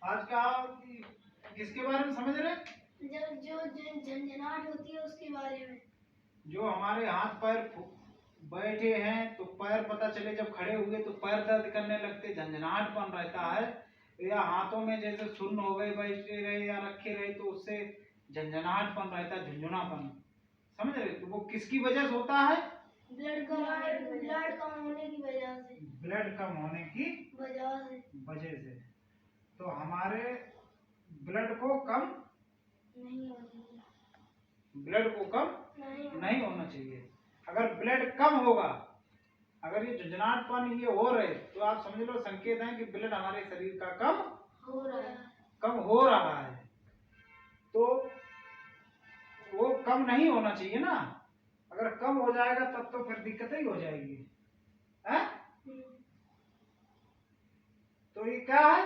आज का किसके बारे में समझ रहे? जब जो झंझनाहट होती है उसके बारे में। जो हमारे हाथ पैर बैठे हैं तो पैर पता चले जब खड़े हुए तो पैर दर्द करने लगते, झंझनाहटपन रहता है, या हाथों में जैसे सुन्न हो गए बैठे रहे या रखे रहे तो उससे झंझनाहटपन रहता है, झुंझुनापन। समझ रहे? तो वो किसकी वजह से होता है? ब्लड कम होने की वजह से। ब्लड कम होने की वजह से। तो हमारे ब्लड को कम नहीं होना चाहिए। अगर ब्लड कम होगा, अगर ये झुंझुनाहटपन ये हो रहे तो आप समझ लो संकेत है कि ब्लड हमारे शरीर का कम हो रहा है। तो वो कम नहीं होना चाहिए ना। अगर कम हो जाएगा तब तो फिर दिक्कत ही हो जाएगी, है? तो ये क्या है?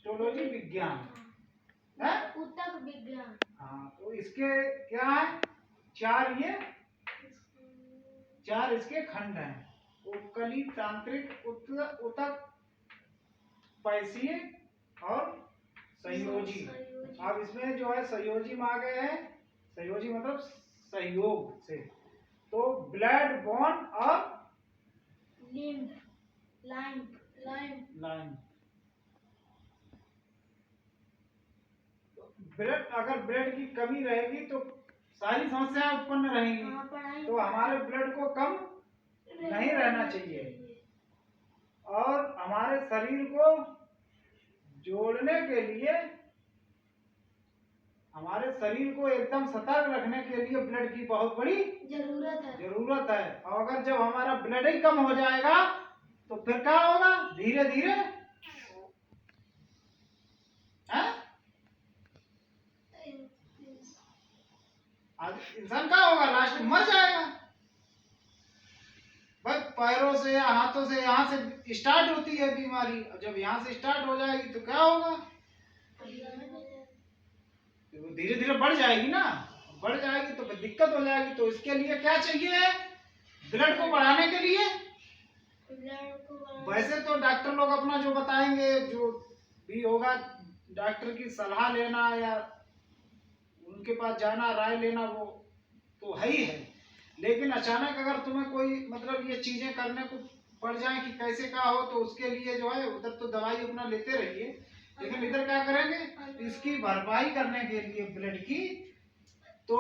हिस्टोलॉजी विज्ञान है। ऊतक विज्ञान। हाँ, तो इसके क्या है? चार इसके खंड हैं: उपकली, तांत्रिक, ऊतक, पैसीय और संयोजी। अब इसमें जो है संयोजी में आ गए हैं। संयोजी मतलब सहयोग से। तो ब्लड, बोन और लाइन। ब्लड, अगर ब्लड की कमी रहेगी तो सारी समस्याएं उत्पन्न रहेंगी। तो हमारे ब्लड को कम नहीं रहना चाहिए और हमारे शरीर को जोड़ने के लिए, हमारे शरीर को एकदम सतर्क रखने के लिए ब्लड की बहुत बड़ी जरूरत है। और अगर जब हमारा ब्लड ही कम हो जाएगा तो फिर क्या होगा? धीरे धीरे इंसान क्या होगा? लास्ट में मर जाएगा। भाई पैरों से या हाथों से यहाँ से स्टार्ट होती है बीमारी, जब यहाँ से स्टार्ट हो जाएगी तो क्या होगा? धीरे धीरे बढ़ जाएगी ना। बढ़ जाएगी तो फिर दिक्कत हो जाएगी। तो इसके लिए क्या चाहिए? ब्लड को बढ़ाने के लिए वैसे तो डॉक्टर लोग अपना जो बताएंगे, जो भी होगा, डॉक्टर की सलाह लेना या उनके पास जाना, राय लेना, वो तो है ही है। लेकिन अचानक अगर तुम्हें कोई मतलब ये चीजें करने को पड़ जाए कि कैसे क्या हो, तो उसके लिए जो है उधर तो दवाई अपना लेते रहिए, लेकिन इधर क्या करेंगे? इसकी भरपाई करने के लिए ब्लड की, तो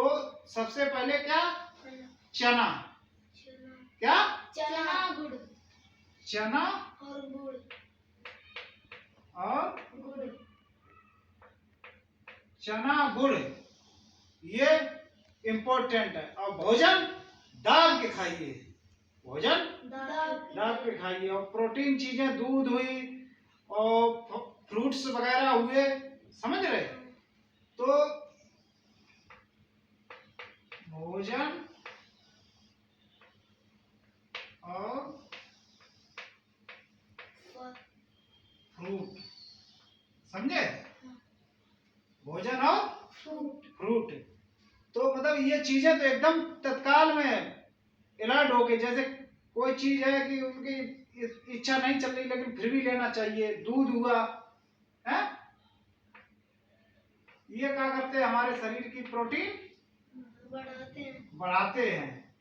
सबसे पहले क्या? चना और चना गुड़, ये इम्पोर्टेंट है। और भोजन दाल के खाइए, और प्रोटीन चीजें, दूध हुई और फ्रूट्स वगैरह हुए, समझ रहे? तो भोजन और फ्रूट, समझे? भोजन और फ्रूट। तो मतलब ये चीजें तो एकदम तत्काल में इलाज हो गई। जैसे कोई चीज है कि उनकी इच्छा नहीं चल रही लेकिन फिर भी लेना चाहिए, दूध हुआ है, ये क्या करते हैं? हमारे शरीर की प्रोटीन बढ़ाते हैं।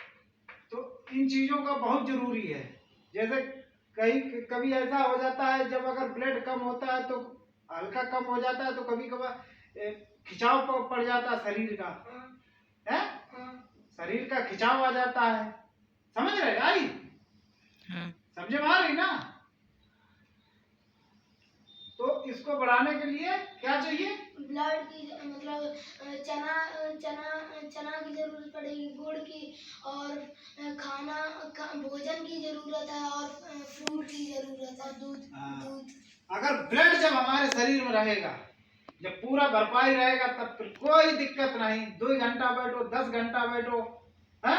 तो इन चीजों का बहुत जरूरी है। जैसे कभी ऐसा हो जाता है, जब अगर ब्लड कम होता है तो हल्का कम हो जाता है, तो कभी कभार खिंचाव पड़ जाता है शरीर का, है? शरीर का खिंचाव आ जाता है। समझ रहे? आई? समझे में आ रही ना? तो इसको बढ़ाने के लिए क्या चाहिए? ब्लड की मतलब चना की जरूरत पड़ेगी, गुड़ की, और भोजन की जरूरत है, और फ्रूट की जरूरत है, दूध। अगर ब्लड जब हमारे शरीर में रहेगा, जब पूरा भरपाई रहेगा, तब फिर कोई दिक्कत नहीं। 2 घंटा बैठो, 10 घंटा बैठो, है?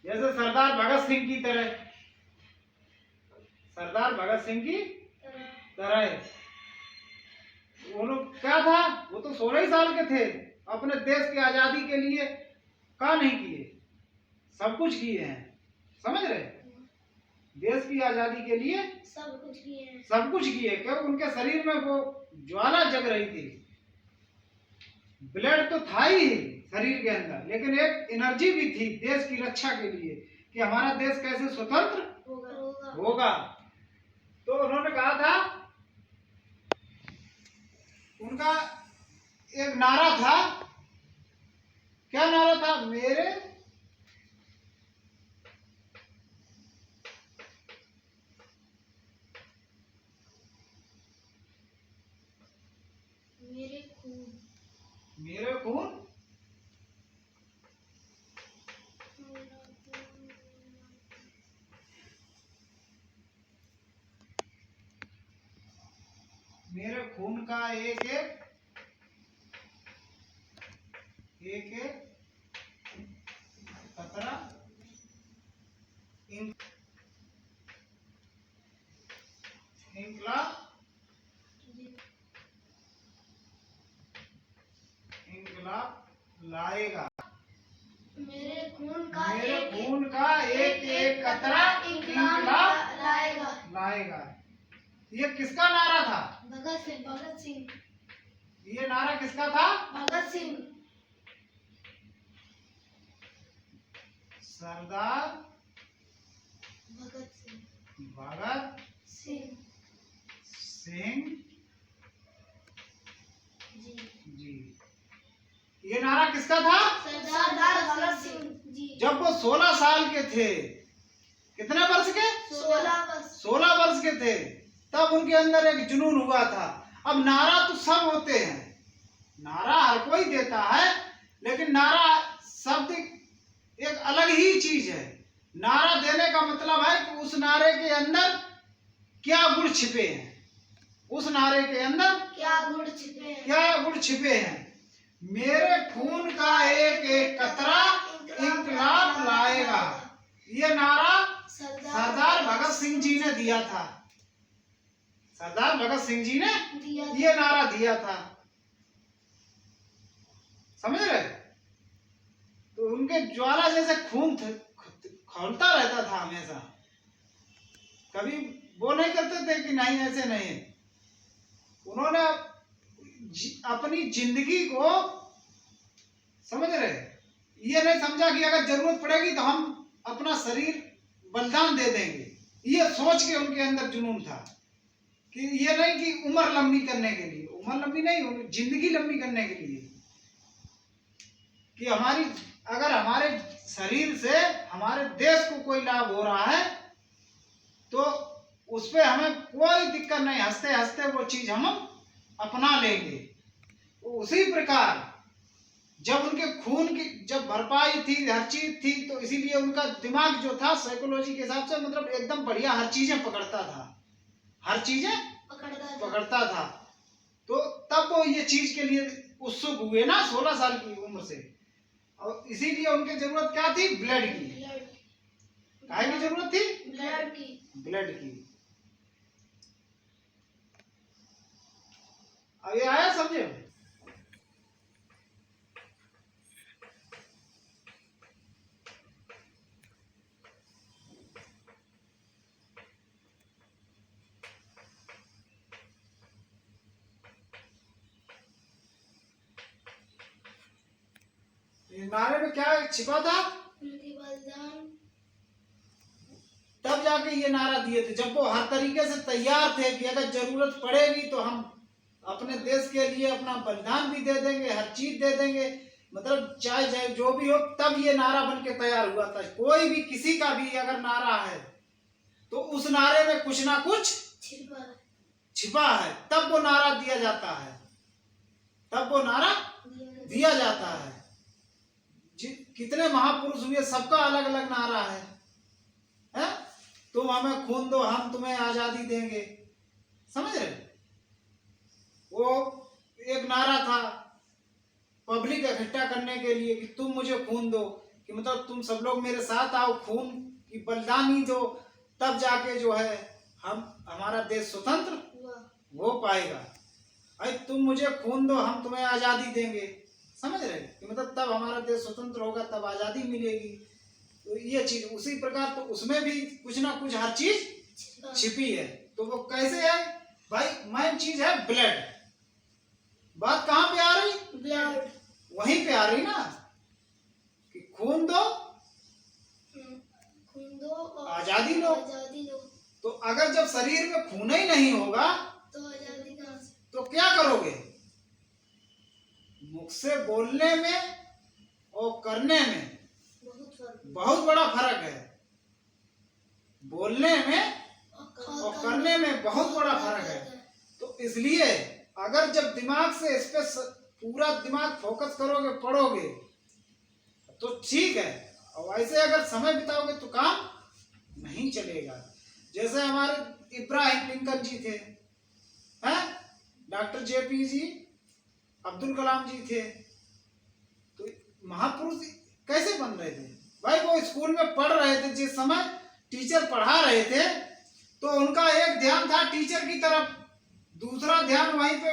जैसे सरदार भगत सिंह की तरह, वो लोग क्या था? वो तो 16 ही साल के थे, अपने देश की आजादी के लिए क्या नहीं किए, सब कुछ किए हैं, समझ रहे? देश की आजादी के लिए सब कुछ किए हैं। सब कुछ किए, क्योंकि उनके शरीर में वो ज्वाला जग रही थी। ब्लड तो था ही शरीर के अंदर, लेकिन एक एनर्जी भी थी देश की रक्षा के लिए कि हमारा देश कैसे स्वतंत्र होगा। तो उन्होंने कहा था, उनका एक नारा था, क्या नारा था? मेरे खून मेरा खून मेरे खून का एक एक कतरा इंकलाब लाएगा। मेरे खून का एक एक कतरा इंकलाब लाएगा। ये किसका नारा था? भगत सिंह। ये नारा किसका था? भगत सिंह। सरदार भगत सिंह जी। ये नारा किसका था? सरदार भगत सिंह जी। जब वो 16 साल के थे, कितने वर्ष के? 16 वर्ष के थे, तब उनके अंदर एक जुनून हुआ था। अब नारा तो सब होते हैं, नारा हर कोई देता है, लेकिन नारा शब्द एक अलग ही चीज है। नारा देने का मतलब है कि उस नारे के अंदर क्या गुण छिपे हैं, उस नारे के अंदर क्या गुण छिपे हैं। मेरे खून का एक एक कतरा इंकलाब लाएगा। ये नारा सरदार भगत सिंह जी ने दिया था। सरदार भगत सिंह जी ने ये नारा दिया था, समझ रहे? तो उनके ज्वाला जैसे खून खौलता रहता था हमेशा, कभी वो नहीं करते थे कि नहीं ऐसे नहीं। उन्होंने अपनी जिंदगी को, समझ रहे, ये नहीं समझा कि अगर जरूरत पड़ेगी तो हम अपना शरीर बलिदान दे देंगे। ये सोच के उनके अंदर जुनून था कि ये नहीं कि उम्र लंबी करने के लिए, उम्र लंबी नहीं, जिंदगी लंबी करने के लिए, कि अगर हमारे शरीर से हमारे देश को कोई लाभ हो रहा है तो उस पे हमें कोई दिक्कत नहीं, हंसते हंसते वो चीज हम अपना लेंगे। उसी प्रकार जब उनके खून की जब भरपाई थी, हर चीज थी, तो इसीलिए उनका दिमाग जो था साइकोलॉजी के हिसाब से मतलब एकदम बढ़िया हर चीजें पकड़ता था, हर चीजें पकड़ता था। तो तब वो ये चीज के लिए उत्सुक हुए ना 16 साल की उम्र से। और इसीलिए उनकी जरूरत क्या थी? ब्लड की। काहे की जरूरत थी? ब्लड की। अब ये आया समझे? नारे में क्या छिपा था? तब जाके ये नारा दिए थे, जब वो हर तरीके से तैयार थे कि अगर जरूरत पड़ेगी तो हम अपने देश के लिए अपना बलिदान भी दे देंगे, हर चीज दे देंगे, मतलब चाहे जो भी हो। तब ये नारा बन के तैयार हुआ था। कोई भी किसी का भी अगर नारा है तो उस नारे में कुछ ना कुछ छिपा है, तब वो नारा दिया जाता है, तब वो नारा दिया जाता है। कितने महापुरुष हुए, सबका अलग अलग नारा है? तुम हमें खून दो, हम तुम्हें आजादी देंगे, समझ रहे? वो एक नारा था पब्लिक इकट्ठा करने के लिए कि तुम मुझे खून दो, कि मतलब तुम सब लोग मेरे साथ आओ, खून की बलिदानी दो, तब जाके जो है हमारा देश स्वतंत्र हो पाएगा। भाई तुम मुझे खून दो, हम तुम्हें आजादी देंगे, समझ रहे? कि मतलब तब हमारा देश स्वतंत्र होगा, तब आजादी मिलेगी। तो ये चीज उसी प्रकार तो उसमें भी कुछ ना कुछ हर चीज छिपी है। तो वो कैसे है भाई, मेन चीज है ब्लड। बात कहाँ पे आ रही, ब्लड वहीं पे आ रही ना कि खून दो और आजादी लो। आजादी लो। तो अगर जब शरीर में खून ही नहीं होगा तो आजादी कहाँ से? तो क्या करोगे? मुख से बोलने में और करने में बहुत बड़ा फर्क है। बोलने में और करने में बहुत बड़ा फर्क है। तो इसलिए अगर जब दिमाग से इस पे पूरा दिमाग फोकस करोगे, पढ़ोगे तो ठीक है, और वैसे अगर समय बिताओगे तो काम नहीं चलेगा। जैसे हमारे इब्राहिम लिंकन जी थे, हैं, डॉक्टर जेपी जी, अब्दुल कलाम जी थे, तो महापुरुष कैसे बन रहे थे भाई? वो स्कूल में पढ़ रहे थे, जिस समय टीचर पढ़ा रहे थे तो उनका एक ध्यान था टीचर की तरफ, दूसरा ध्यान वहीं पे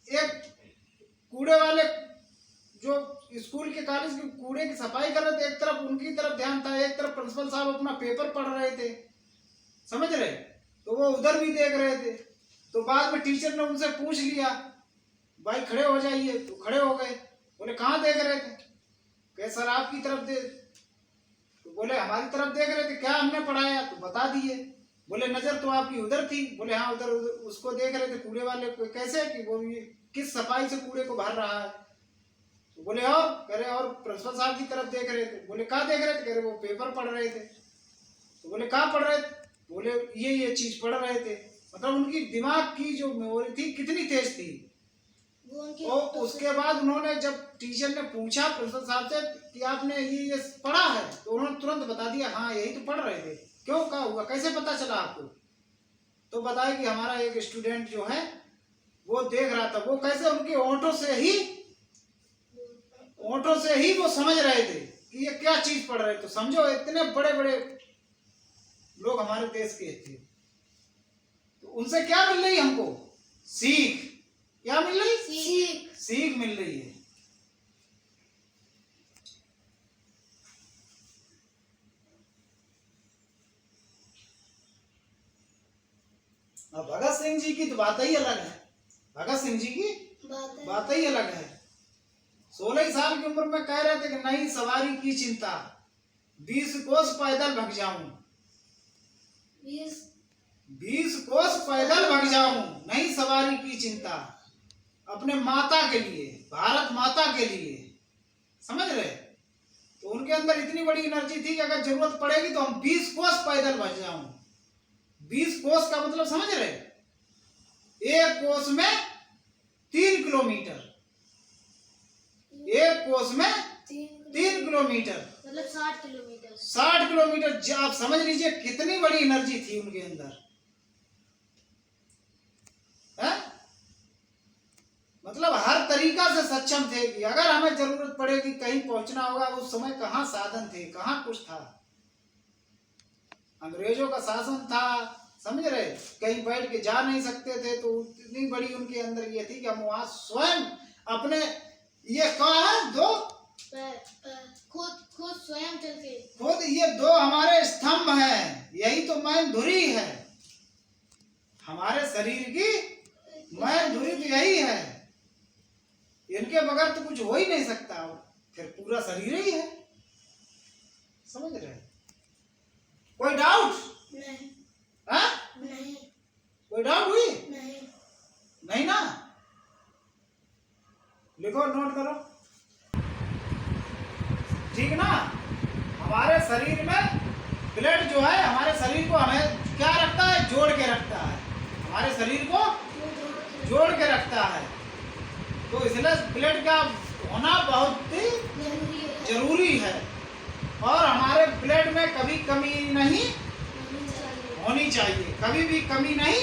एक कूड़े वाले जो स्कूल के कॉलेज के कूड़े की सफाई कर रहे थे, एक तरफ उनकी तरफ ध्यान था, एक तरफ प्रिंसिपल साहब अपना पेपर पढ़ रहे थे, समझ रहे? तो वो उधर भी देख रहे थे। तो बाद में टीचर ने उनसे पूछ लिया, भाई खड़े हो जाइए, तो खड़े हो गए। बोले कहाँ देख रहे थे? कहे सर आपकी तरफ दे। तो बोले हमारी तरफ देख रहे थे, क्या हमने पढ़ाया? तो बता दिए। बोले नजर तो आपकी उधर थी। बोले हाँ उधर उसको देख रहे थे, कूड़े वाले को। कैसे कि वो ये किस सफाई से कूड़े को भर रहा है? तो बोले और कह रहे और प्रिंसिपल साहब की तरफ देख रहे थे। बोले कहाँ देख रहे थे? कह रहे वो पेपर पढ़ रहे थे। तो बोले कहाँ पढ़ रहे थे? बोले ये चीज पढ़ रहे थे। मतलब उनकी दिमाग की जो मेमोरी थी कितनी तेज थी। और उसके बाद उन्होंने जब टीचर ने पूछा प्रिंसिपल साहब से कि आपने ये पढ़ा है, तो उन्होंने तुरंत बता दिया हाँ यही तो पढ़ रहे थे। क्यों, क्या हुआ, कैसे पता चला आपको? तो बताया कि हमारा एक स्टूडेंट जो है वो देख रहा था। वो कैसे, उनके ओंठों से ही वो समझ रहे थे कि ये क्या चीज पढ़ रहे थे। तो समझो इतने बड़े बड़े लोग हमारे देश के थे, तो उनसे क्या मिल रही हमको? सीख। क्या मिल रही? सीख मिल रही है। अब भगत सिंह जी की तो बात ही अलग है। भगत सिंह जी की बात ही अलग है। 16 साल की उम्र में कह रहे थे कि नई सवारी की चिंता, 20 कोस पैदल भग जाऊं, 20 कोस पैदल भग जाऊं, नई सवारी की चिंता, अपने माता के लिए, भारत माता के लिए। समझ रहे? तो उनके अंदर इतनी बड़ी एनर्जी थी कि अगर जरूरत पड़ेगी तो हम 20 कोस पैदल भग जाऊं। 20 कोस का मतलब समझ रहे? एक कोस में 3 किलोमीटर, एक कोस में 3 किलोमीटर, मतलब 60 किलोमीटर। 60 किलोमीटर। आप समझ लीजिए कितनी बड़ी एनर्जी थी उनके अंदर है? मतलब हर तरीका से सक्षम थे कि अगर हमें जरूरत पड़ेगी, कहीं पहुंचना होगा। उस समय कहाँ साधन थे, कहाँ कुछ था। अंग्रेजों का शासन था, समझ रहे? कहीं बैठ के जा नहीं सकते थे। तो इतनी बड़ी उनके अंदर ये थी कि हम वहां स्वयं अपने, ये कहा है दो खुद स्वयं चल के, खुद ये 2 हमारे स्तंभ हैं। यही तो मैन धुरी है हमारे शरीर की। मैन धुरी तो यही है। इनके बगैर तो कुछ हो ही नहीं सकता। फिर पूरा शरीर ही है। समझ रहे? कोई डाउट नहीं? हाँ? नहीं। कोई डाउट हुई? नहीं। नहीं ना? लिखो, नोट करो, ठीक ना? हमारे शरीर में ब्लड जो है हमारे शरीर को हमें क्या रखता है? जोड़ के रखता है। हमारे शरीर को जोड़ के रखता है। तो इसलिए ब्लड का होना बहुत ही जरूरी है। और हमारे ब्लड में कभी कमी नहीं होनी चाहिए, कभी भी कमी नहीं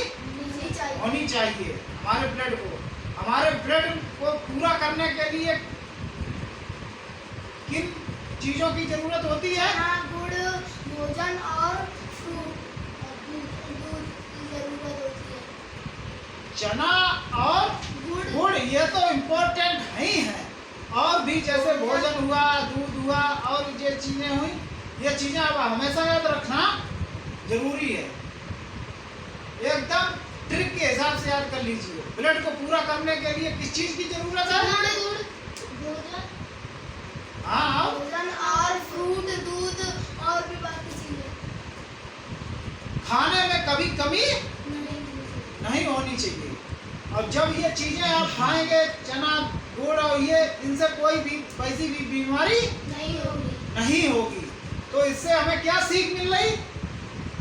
होनी चाहिए। हमारे ब्लड को पूरा करने के लिए किन चीजों की जरूरत होती है? गुड़, भोजन और दूध की जरूरत होती है। चना और गुड़ ये तो इम्पोर्टेंट ही है। और भी जैसे भोजन हुआ, दूध हुआ और ये चीजें हुई, ये चीजें अब हमेशा याद रखना जरूरी है। एकदम ट्रिक के हिसाब से याद कर लीजिए। ब्लड को पूरा करने के लिए किस चीज की जरूरत है? हाँ, भोजन और फ्रूट, दूध और भी बाकी चीजें खाने में कभी कमी नहीं नहीं होनी चाहिए। और जब ये चीजें आप खाएंगे, चना गुड़ और ये, इनसे कोई भी वैसी भी बीमारी नहीं होगी। नहीं होगी। तो इससे हमें क्या सीख मिल रही?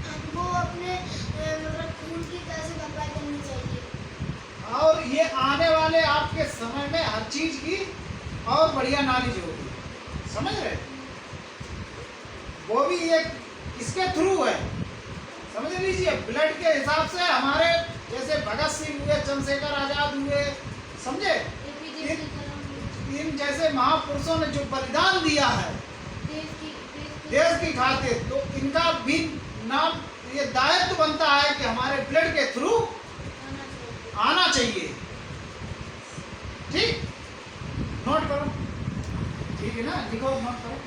हमको अपने मतलब खून की कैसे भरपाई करनी चाहिए। और ये आने वाले आपके समय में हर चीज की और बढ़िया नॉलेज होगी, समझ रहे? वो भी एक इसके थ्रू है, समझ लीजिए। ब्लड के हिसाब से हमारे जैसे भगत सिंह हुए, चंद्रशेखर आजाद हुए, समझे? इन जैसे महापुरुषों ने जो बलिदान दिया है देश की खातिर, तो इनका भी नाम, ये दायित्व बनता है कि हमारे ब्लड के थ्रू आना चाहिए। ठीक, नोट करो, ठीक है ना, लिखो, नोट करो।